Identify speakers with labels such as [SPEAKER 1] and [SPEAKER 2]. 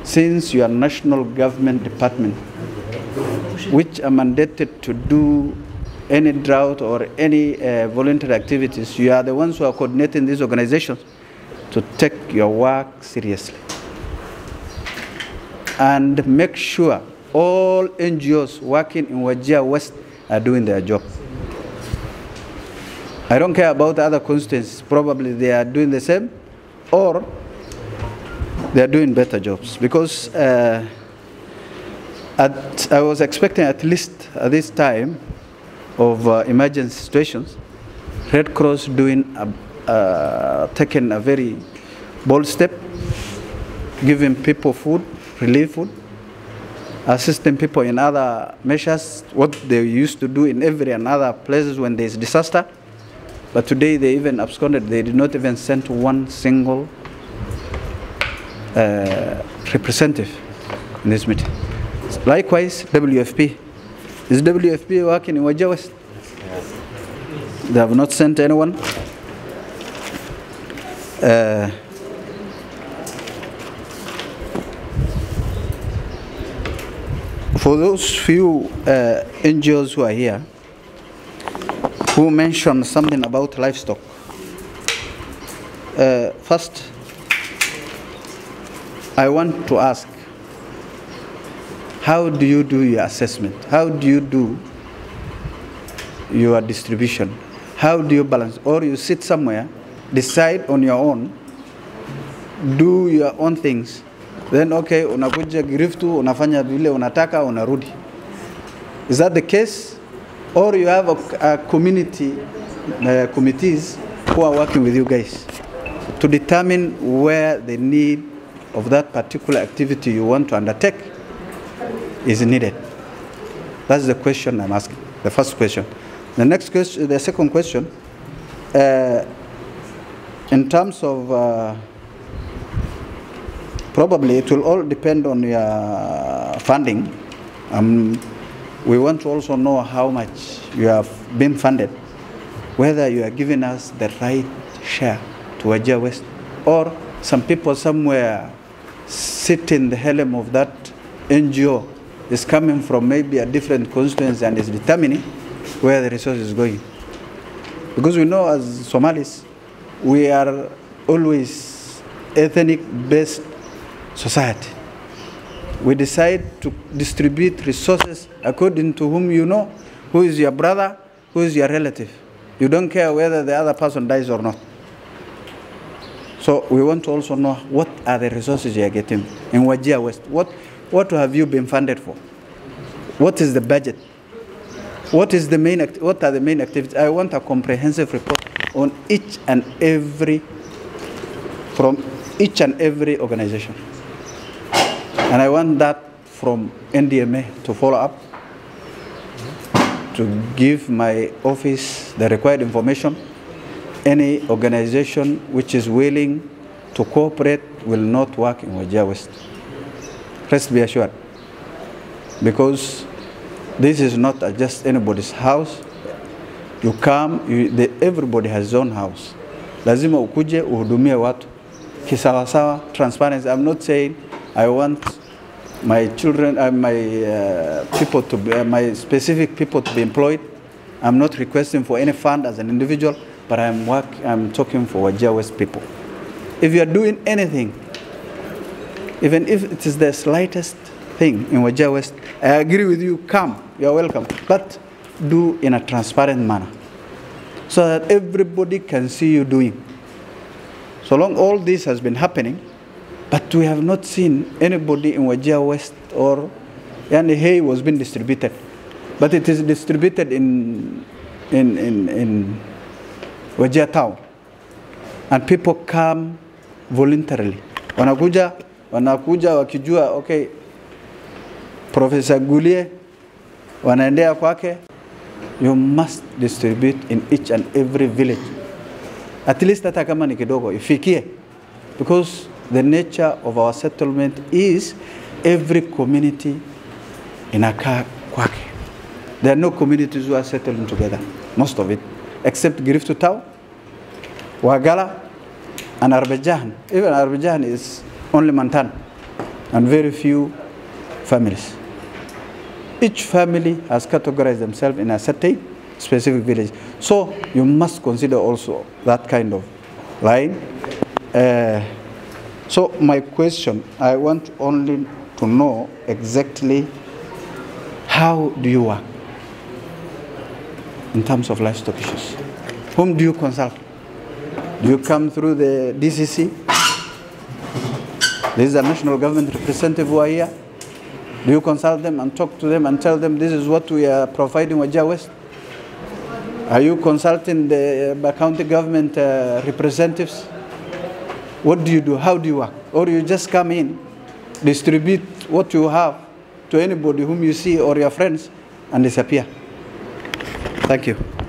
[SPEAKER 1] since you are national government department, which are mandated to do any drought or any voluntary activities, you are the ones who are coordinating these organizations to take your work seriously. And make sure all NGOs working in Wajir West are doing their job. I don't care about the other constituencies. Probably they are doing the same, or they are doing better jobs. Because I was expecting, at least at this time of emergency situations, Red Cross taking a very bold step, giving people food, relief food, assisting people in other measures, what they used to do in every and other places when there is disaster. But today they even absconded. They did not even send one single representative in this meeting. Likewise, WFP. Is WFP working in Wajir West? Yes. They have not sent anyone. For those few NGOs who are here, who mentioned something about livestock. First, I want to ask, how do you do your assessment? How do you do your distribution? How do you balance? Or you sit somewhere, decide on your own, do your own things, then okay, unakuja giriftu, unafanya vile unataka, unarudi. Is that the case? Or you have a community, committees who are working with you guys to determine where the need of that particular activity you want to undertake is needed? That's the question I'm asking, the first question. The next question, the second question, in terms of, probably it will all depend on your funding. We want to also know how much you have been funded, whether you are giving us the right share to Wajir West, or some people somewhere sitting in the helm of that NGO is coming from maybe a different constituency and is determining where the resource is going. Because we know as Somalis, we are always ethnic-based society. We decide to distribute resources according to whom you know, who is your brother, who is your relative. You don't care whether the other person dies or not. So we want to also know what are the resources you are getting in Wajir West. What have you been funded for? What is the budget? What are the main activities? I want a comprehensive report on each and every, from each and every organization. And I want that from NDMA to follow up, to give my office the required information. Any organization which is willing to cooperate will not work in Wajir West. Rest be assured. Because this is not just anybody's house. You come, everybody has his own house. Lazima ukuje uhudumie watu. Kisawasawa, transparency. I'm not saying I want my children, people to be, my specific people to be employed. I'm not requesting for any fund as an individual, but I'm talking for Wajir West people. If you are doing anything, even if it is the slightest thing in Wajir West, I agree with you, come, you are welcome. But do in a transparent manner, so that everybody can see you doing. So long all this has been happening, but we have not seen anybody in Wajir West or any hay was being distributed. But it is distributed in Wajir town. And people come voluntarily. Wanakuja wakijua, okay, Professor Gulie, wanaendea kwake, you must distribute in each and every village. At least hata kama ni kidogo, ifikie. Because the nature of our settlement is every community inakaa kwake. There are no communities who are settling together, most of it, except Giriftu Town, Wagala, and Arbejahan. Even Arbejahan is only Mantan. and very few families. Each family has categorized themselves in a certain specific village. So you must consider also that kind of line. So my question, I want only to know exactly how do you work in terms of livestock issues? Whom do you consult? Do you come through the DCC? This is a national government representative who are here. Do you consult them and talk to them and tell them this is what we are providing Wajir West? Are you consulting the county government representatives? What do you do? How do you work? Or you just come in, distribute what you have to anybody whom you see or your friends and disappear? Thank you.